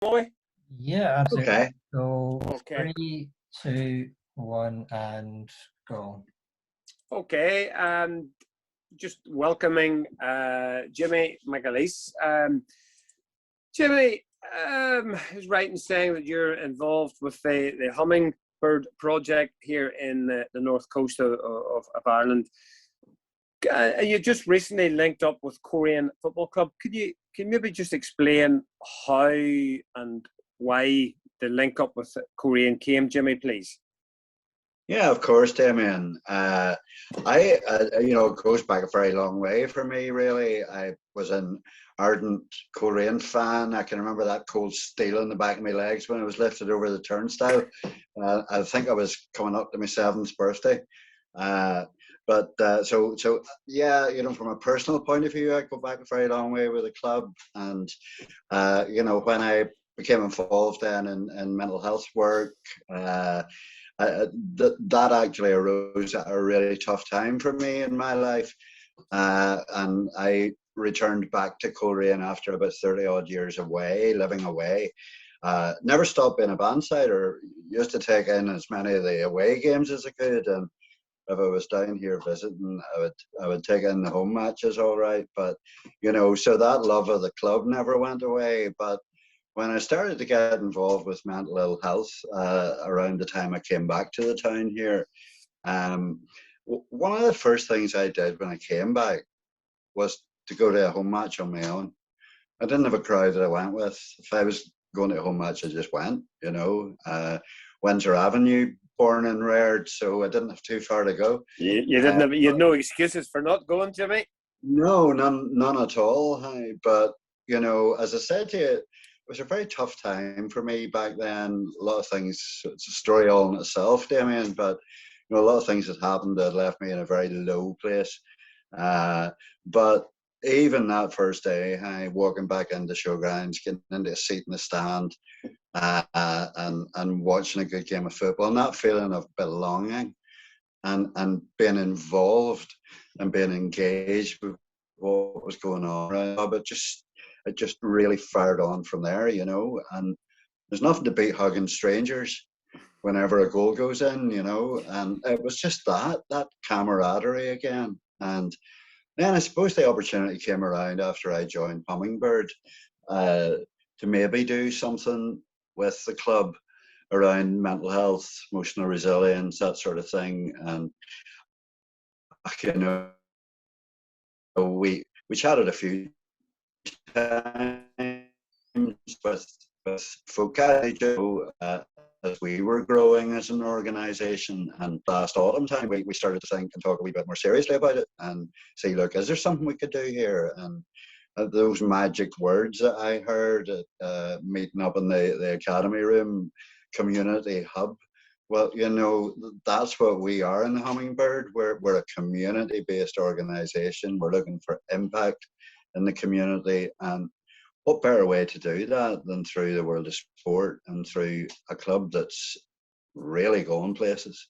Molly? Yeah, absolutely. Okay. So Okay. 3, 2, 1, and go. Okay, and just welcoming Jimmy McAleese. Jimmy is right in saying that you're involved with the Hummingbird project here in the north coast of Ireland. You just recently linked up with Korean Football Club. Can you maybe just explain how and why the link up with Korean came, Jimmy, please? Yeah, of course, Damien. It goes back a very long way for me, really. I was an ardent Korean fan. I can remember that cold steel in the back of my legs when I was lifted over the turnstile. I think I was coming up to my 7th birthday. From a personal point of view, I go back a very long way with the club. And, when I became involved then in mental health work, that actually arose at a really tough time for me in my life. And I returned back to Korea after about 30 odd years away, living away. Never stopped being a bandsider. Used to take in as many of the away games as I could. And if I was down here visiting, I would take in the home matches all right. But, so that love of the club never went away. But when I started to get involved with mental ill health around the time I came back to the town here, one of the first things I did when I came back was to go to a home match on my own. I didn't have a crowd that I went with. If I was going to a home match, I just went, Windsor Avenue, born and reared, so I didn't have too far to go. You had no excuses for not going, Jimmy? No, none at all. But, as I said to you, it was a very tough time for me back then. A lot of things, it's a story all in itself, Damien, but a lot of things had happened that left me in a very low place. But even that first day, walking back into showgrounds, getting into a seat in the stand, and watching a good game of football, and that feeling of belonging and being involved and being engaged with what was going on, but it just really fired on from there, and there's nothing to beat hugging strangers whenever a goal goes in, and it was just that camaraderie again. And then I suppose the opportunity came around after I joined Hummingbird to maybe do something with the club around mental health, emotional resilience, that sort of thing. And we chatted a few times with folk as we were growing as an organisation. And last autumn time, we started to think and talk a wee bit more seriously about it and say, look, is there something we could do here? And those magic words that I heard at meeting up in the academy room, community hub, well, that's what we are in the Hummingbird. We're a community-based organisation. We're looking for impact in the community, and what better way to do that than through the world of sport and through a club that's really going places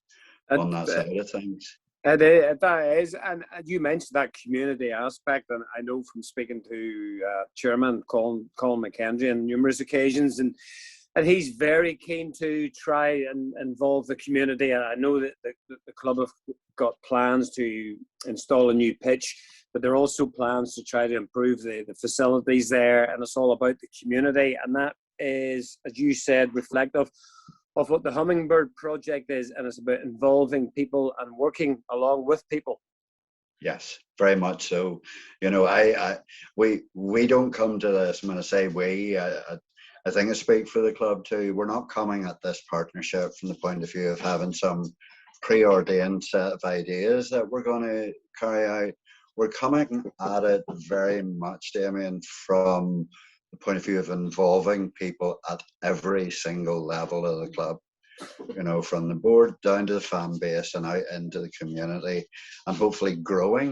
on that side of things. That is, and you mentioned that community aspect, and I know from speaking to Chairman Colin McKenzie on numerous occasions, and he's very keen to try and involve the community. And I know that the club have got plans to install a new pitch, but there are also plans to try to improve the facilities there, and it's all about the community. And that is, as you said, reflective of what the Hummingbird project is, and it's about involving people and working along with people. Yes, very much so. We don't come to this, when I say we, I think I speak for the club too. We're not coming at this partnership from the point of view of having some preordained set of ideas that we're going to carry out. We're coming at it very much, Damien, from the point of view of involving people at every single level of the club, from the board down to the fan base and out into the community, and hopefully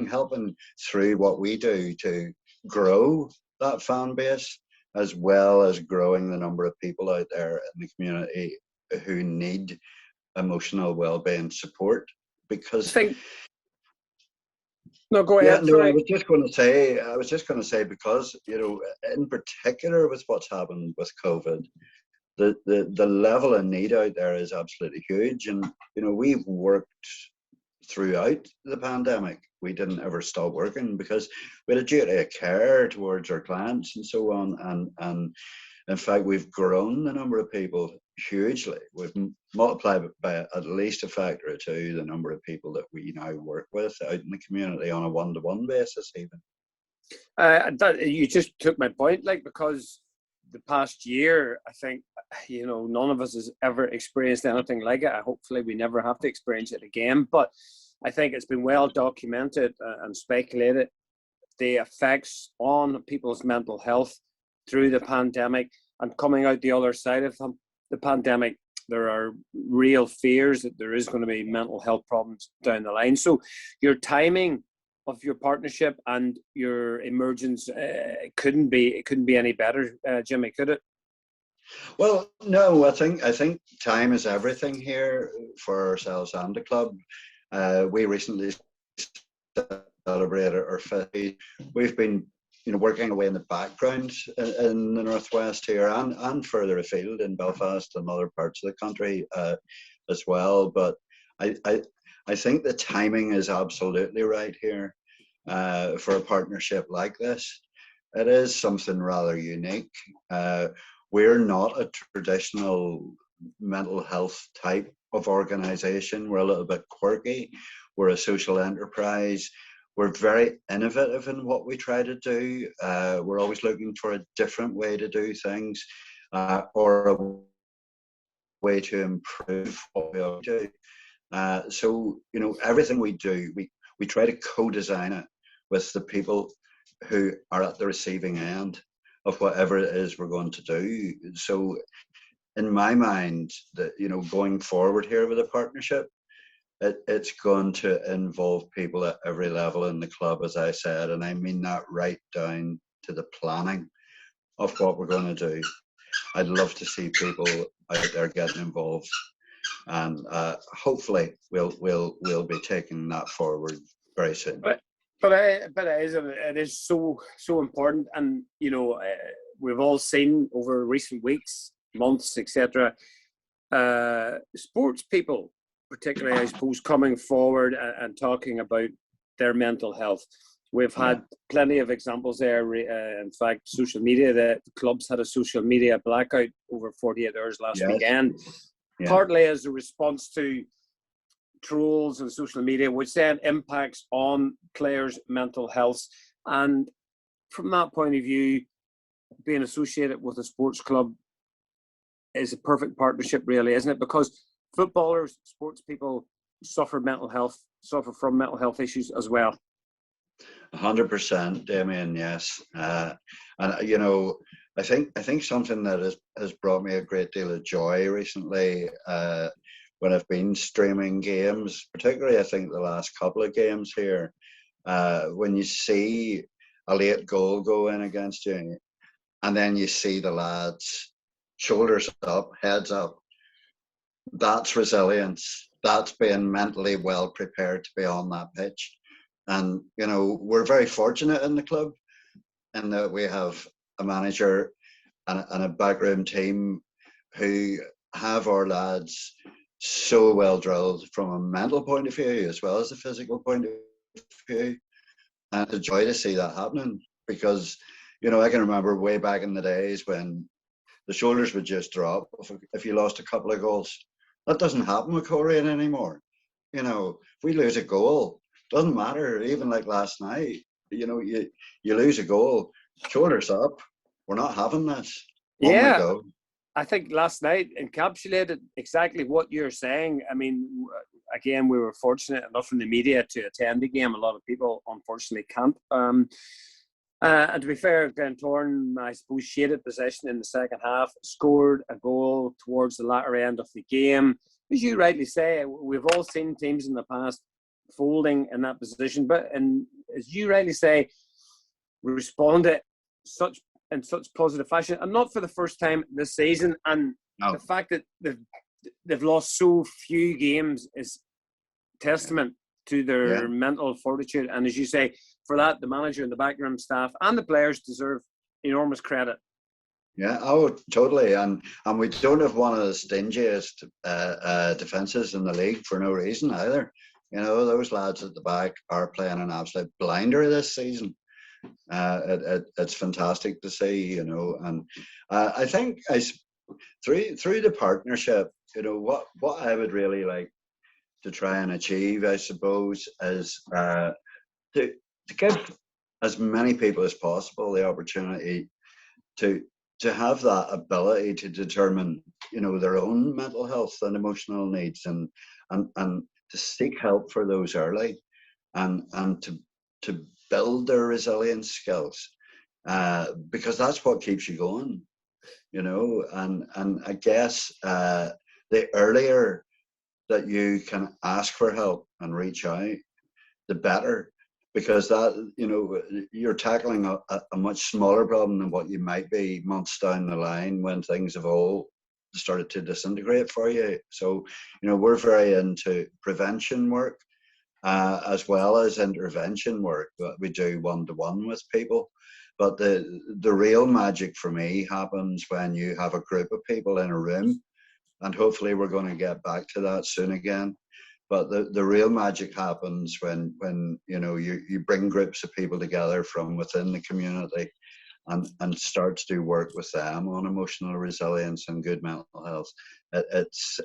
helping through what we do to grow that fan base, as well as growing the number of people out there in the community who need emotional well-being support. Because No, go Yeah, ahead. no, Sorry. I was just going to say, because, in particular with what's happened with COVID, the level of need out there is absolutely huge. And, we've worked throughout the pandemic. We didn't ever stop working because we had a duty of care towards our clients and so on. And in fact, we've grown the number of people hugely. We've multiplied by at least a factor or two the number of people that we now work with out in the community on a one-to-one basis even. You just took my point, because the past year, I think, none of us has ever experienced anything like it. Hopefully we never have to experience it again. But I think it's been well documented and speculated, the effects on people's mental health through the pandemic, and coming out the other side of the pandemic. There are real fears that there is going to be mental health problems down the line. So your timing of your partnership and your emergence couldn't be any better, Jimmy, could it? Well, no, I think time is everything here for ourselves and the club. We recently celebrated our 50th. We've been, working away in the background in the northwest here and further afield in Belfast and other parts of the country as well. But I think the timing is absolutely right here for a partnership like this. It is something rather unique. We're not a traditional mental health type of organisation. We're a little bit quirky. We're a social enterprise. We're very innovative in what we try to do. We're always looking for a different way to do things or a way to improve what we do. So, everything we do, we try to co-design it with the people who are at the receiving end of whatever it is we're going to do. So in my mind, that, going forward here with a partnership, it's going to involve people at every level in the club, as I said, and I mean that right down to the planning of what we're going to do. I'd love to see people out there getting involved, and hopefully we'll be taking that forward very soon. But it is so important, and we've all seen over recent weeks, months, etc. Sports people, particularly, I suppose, coming forward and talking about their mental health. We've had plenty of examples there. In fact, social media, the clubs had a social media blackout over 48 hours last weekend, partly as a response to trolls and social media, which then impacts on players' mental health. And from that point of view, being associated with a sports club is a perfect partnership, really, isn't it? Because footballers, sports people suffer from mental health issues as well. 100%, Damien. Yes, and I think something that has brought me a great deal of joy recently when I've been streaming games, particularly I think the last couple of games here, when you see a late goal go in against you, and then you see the lads shoulders up, heads up. That's resilience. That's being mentally well prepared to be on that pitch. And, we're very fortunate in the club in that we have a manager and a backroom team who have our lads so well drilled from a mental point of view as well as a physical point of view. And it's a joy to see that happening because, I can remember way back in the days when the shoulders would just drop if you lost a couple of goals. That doesn't happen with Korean anymore. If we lose a goal, doesn't matter. Even like last night, you lose a goal, shoulders up. We're not having this. On we go. I think last night encapsulated exactly what you're saying. I mean, again, we were fortunate enough in the media to attend the game. A lot of people, unfortunately, can't. And to be fair, Glentoran, I suppose, shaded possession in the second half, scored a goal towards the latter end of the game. As you rightly say, we've all seen teams in the past folding in that position, but as you rightly say, we responded in such positive fashion, and not for the first time this season. And the fact that they've lost so few games is testament to their Yeah. mental fortitude. And as you say, for that, the manager and the backroom staff and the players deserve enormous credit. Yeah, oh, totally. And we don't have one of the stingiest defences in the league for no reason either. You know, those lads at the back are playing an absolute blinder this season. It's fantastic to see, you know. And I think through the partnership, you know, what I would really like to try and achieve, I suppose, is to give as many people as possible the opportunity to have that ability to determine, you know, their own mental health and emotional needs, and to seek help for those early, and to build their resilience skills, because that's what keeps you going, you know. And I guess the earlier that you can ask for help and reach out, the better, because that, you know, you're tackling a much smaller problem than what you might be months down the line when things have all started to disintegrate for you. So, you know, we're very into prevention work as well as intervention work that we do one-to-one with people. But the real magic for me happens when you have a group of people in a room, and hopefully we're going to get back to that soon again. But the real magic happens when you know, you bring groups of people together from within the community and start to do work with them on emotional resilience and good mental health. It's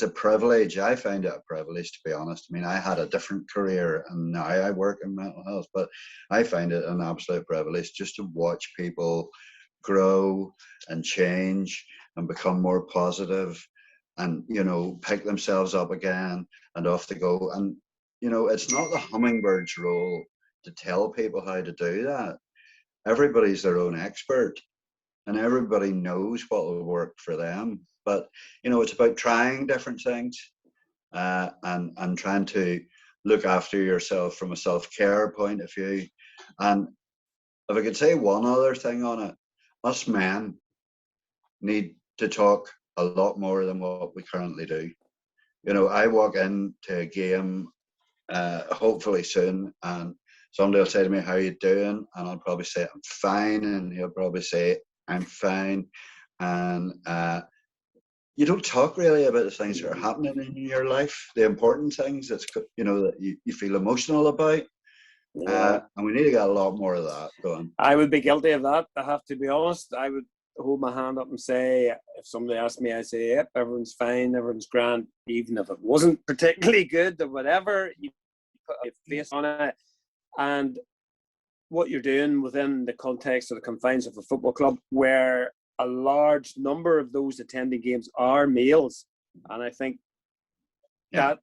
a privilege. I find it a privilege, to be honest. I mean, I had a different career and now I work in mental health, but I find it an absolute privilege just to watch people grow and change and become more positive, and, you know, pick themselves up again and off they go. And, you know, it's not the Hummingbird's role to tell people how to do that. Everybody's their own expert and everybody knows what will work for them. But, you know, it's about trying different things and trying to look after yourself from a self-care point of view. And if I could say one other thing on it, us men need to talk a lot more than what we currently do. You know, I walk into a game, hopefully soon, and somebody will say to me, "How are you doing?" And I'll probably say, "I'm fine," and he'll probably say, "I'm fine." And you don't talk really about the things that are happening in your life, the important things that's, you know, that you feel emotional about. Yeah. And we need to get a lot more of that going. I would be guilty of that. I have to be honest. I would hold my hand up and say, if somebody asked me, I say, yep, everyone's fine, everyone's grand, even if it wasn't particularly good or whatever. You put a face on it, and what you're doing within the context of the confines of a football club, where a large number of those attending games are males, and I think that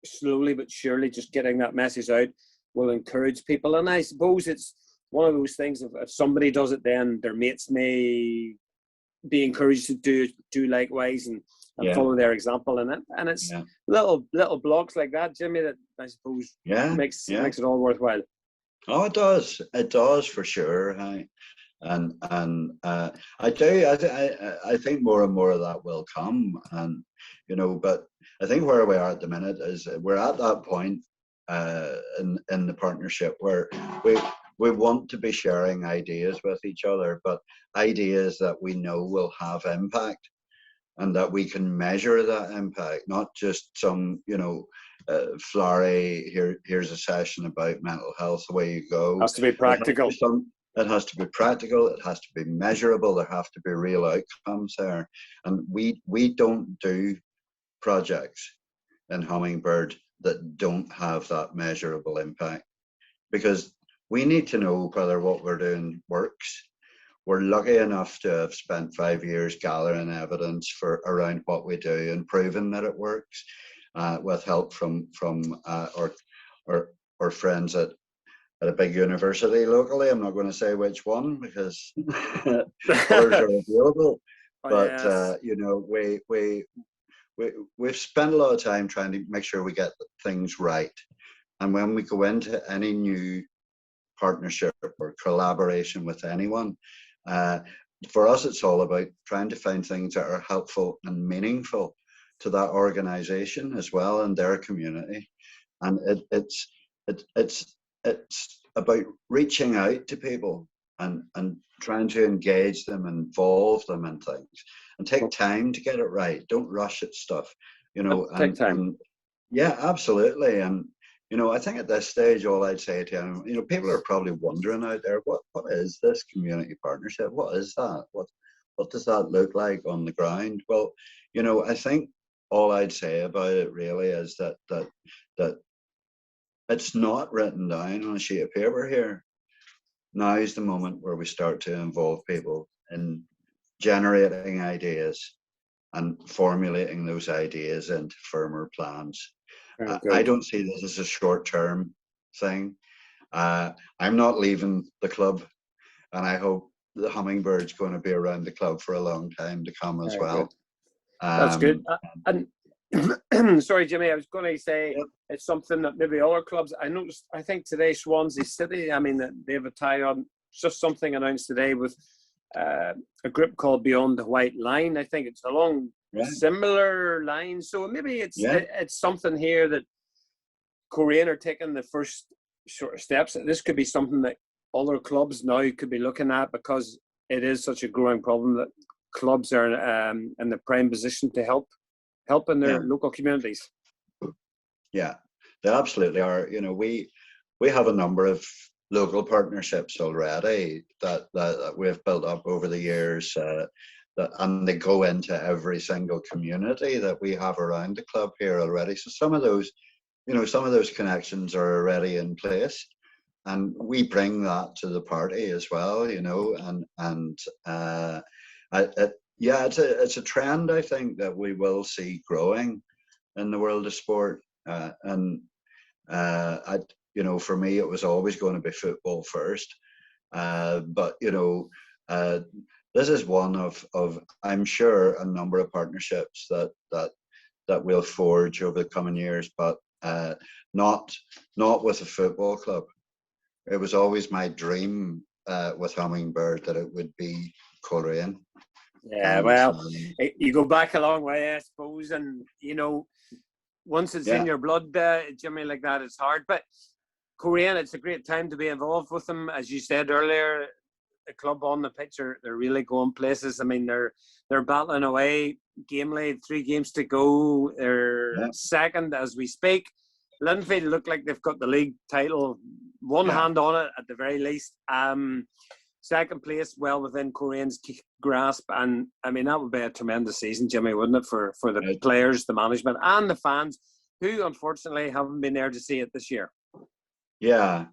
slowly but surely, just getting that message out will encourage people. And I suppose it's one of those things, if somebody does it, then their mates may be encouraged to do likewise and follow their example. And it's little blocks like that, Jimmy, that I suppose makes it all worthwhile. Oh, it does for sure. And I think more and more of that will come. And, you know, but I think where we are at the minute is we're at that point in the partnership where we want to be sharing ideas with each other, but ideas that we know will have impact and that we can measure that impact, not just some, you know, flowery, here's a session about mental health, away you go. It has to be practical. It has to be practical, it has to be measurable, there have to be real outcomes there. And we don't do projects in Hummingbird that don't have that measurable impact, because we need to know whether what we're doing works. We're lucky enough to have spent 5 years gathering evidence for around what we do and proving that it works, with help from our friends at a big university locally. I'm not going to say which one because others are available. But you know, we've spent a lot of time trying to make sure we get things right. And when we go into any new partnership or collaboration with anyone, for us, it's all about trying to find things that are helpful and meaningful to that organization as well and their community. And it's about reaching out to people and trying to engage them, involve them in things, and take time to get it right. Don't rush at stuff, you know. Take time. And yeah, absolutely. And you know, I think at this stage, all I'd say to them, you know, people are probably wondering out there, what is this community partnership? What is that? What does that look like on the ground? Well, you know, I think all I'd say about it really is that it's not written down on a sheet of paper here. Now is the moment where we start to involve people in generating ideas and formulating those ideas into firmer plans. I don't see this as a short-term thing. I'm not leaving the club, and I hope the Hummingbird's going to be around the club for a long time to come as well. That's good. And sorry, Jimmy, I was going to say it's something that maybe other clubs. I noticed. I think today Swansea City. I mean, they have a tie on. Just something announced today with a group called Beyond the White Line. I think it's along similar lines. So maybe it's something here that Korean are taking the first sort of steps. This could be something that other clubs now could be looking at, because it is such a growing problem that clubs are in the prime position to help in their local communities. Yeah, they absolutely are. You know, we have a number of local partnerships already that we've built up over the years, and they go into every single community that we have around the club here already. So some of those connections are already in place, and we bring that to the party as well. You know, it's a trend I think that we will see growing in the world of sport, you know, for me, it was always going to be football first. But, you know, this is one of I'm sure, a number of partnerships that we'll forge over the coming years, but not with a football club. It was always my dream with Hummingbird that it would be Korean. Yeah, well, you go back a long way, I suppose, and, you know, once it's in your blood, Jimmy, like that, it's hard. But Korean, it's a great time to be involved with them. As you said earlier, the club on the pitch, they're really going places. I mean, they're battling away. Game lead, 3 games to go. They're second as we speak. Linfield look like they've got the league title, one hand on it at the very least. Second place, well within Korean's grasp, and I mean that would be a tremendous season, Jimmy, wouldn't it, for the players, the management, and the fans, who unfortunately haven't been there to see it this year. Yeah.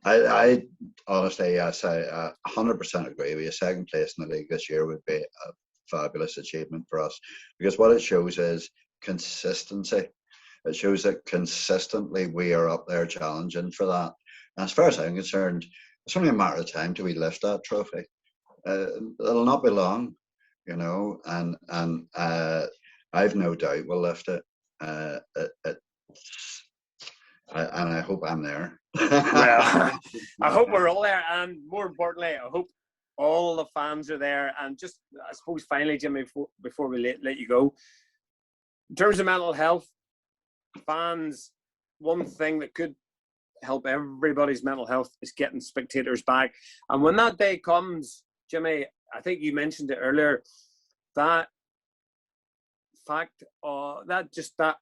I honestly, yes, I 100% agree with you. Second place in the league this year would be a fabulous achievement for us, because what it shows is consistency. It shows that consistently we are up there challenging for that. And as far as I'm concerned, it's only a matter of time till we lift that trophy. It'll not be long, you know, and I've no doubt we'll lift it. And I hope I'm there. Well, I hope we're all there, and more importantly, I hope all the fans are there. And just, I suppose, finally, Jimmy, before we let you go, in terms of mental health, fans, one thing that could help everybody's mental health is getting spectators back. And when that day comes, Jimmy, I think you mentioned it earlier, that fact, that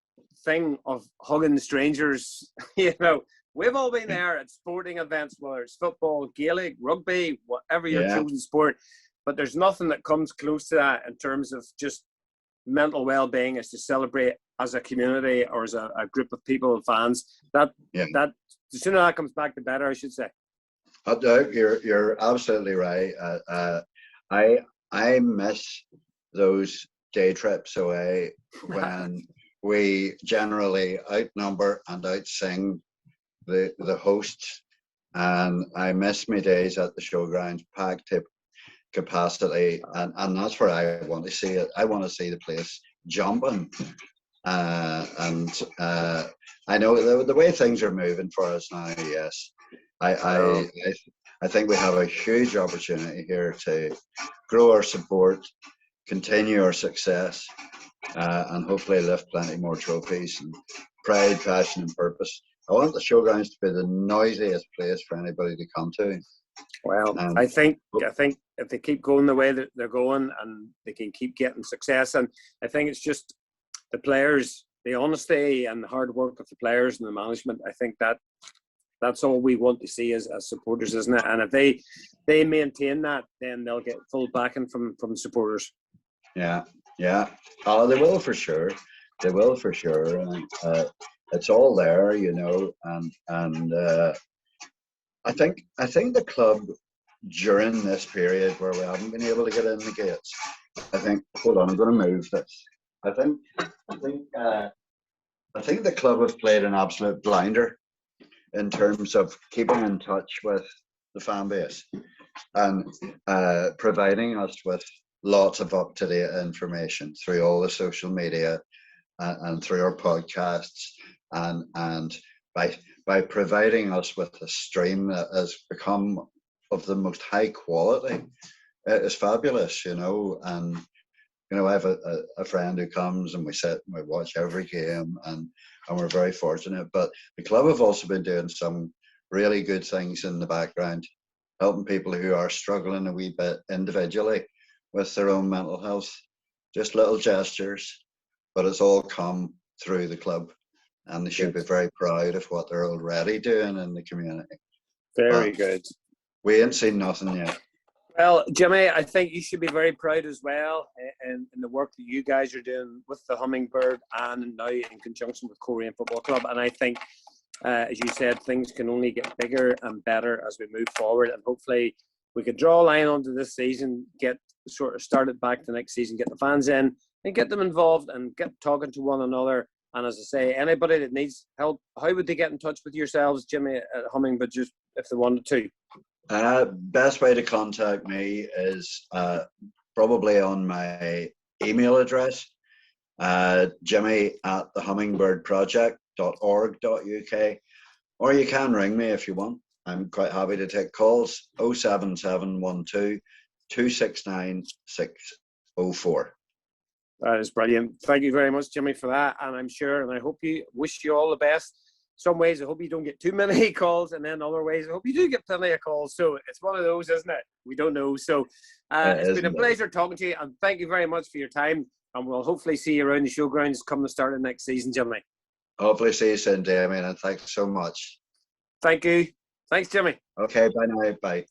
thing of hugging strangers, you know, we've all been there at sporting events, whether it's football, Gaelic, rugby, whatever your chosen sport, but there's nothing that comes close to that in terms of just mental well-being, is to celebrate as a community or as a group of people, fans. That the sooner that comes back, the better, I should say. You're absolutely right. I miss those day trips away when we generally outnumber and outsing the hosts, and I miss my days at the showgrounds packed to capacity, and that's where I want to see it. I want to see the place jumping, and I know the way things are moving for us now. Yes, I think we have a huge opportunity here to grow our support, continue our success, and hopefully lift plenty more trophies and pride, passion, and purpose. I want the showgrounds to be the noisiest place for anybody to come to. Well, I think if they keep going the way that they're going, and they can keep getting success, and I think it's just the players, the honesty and the hard work of the players and the management. I think that's all we want to see as supporters, isn't it? And if they maintain that, then they'll get full backing from supporters. Yeah. Oh, they will for sure. They will for sure. It's all there, you know, and I think the club during this period where we haven't been able to get in the gates, I think. Hold on, I'm going to move this. I think the club have played an absolute blinder in terms of keeping in touch with the fan base and providing us with lots of up-to-date information through all the social media and through our podcasts, and by providing us with a stream that has become of the most high quality. It is fabulous, you know. And you know, I have a friend who comes and we sit and we watch every game, and we're very fortunate. But the club have also been doing some really good things in the background, helping people who are struggling a wee bit individually with their own mental health. Just little gestures, but it's all come through the club, and they should be very proud of what they're already doing in the community. Very good. We ain't seen nothing yet. Well, Jimmy, I think you should be very proud as well in the work that you guys are doing with the Hummingbird and now in conjunction with Korean Football Club. And I think, as you said, things can only get bigger and better as we move forward. And hopefully we could draw a line onto this season, get sort of started back the next season, get the fans in and get them involved and get talking to one another. And as I say, anybody that needs help, how would they get in touch with yourselves, Jimmy, at Hummingbird, just if they wanted to? Best way to contact me is probably on my email address, jimmy@thehummingbird.org.uk, or you can ring me if you want. I'm quite happy to take calls. 07712 269 604. That is brilliant. Thank you very much, Jimmy, for that. And I'm sure, and I wish you all the best. Some ways I hope you don't get too many calls, and then other ways I hope you do get plenty of calls. So it's one of those, isn't it? We don't know. So it's been a pleasure talking to you, and thank you very much for your time. And we'll hopefully see you around the showgrounds come the start of next season, Jimmy. Hopefully see you soon, Damien, and thanks so much. Thank you. Thanks, Jimmy. Okay, bye now. Bye.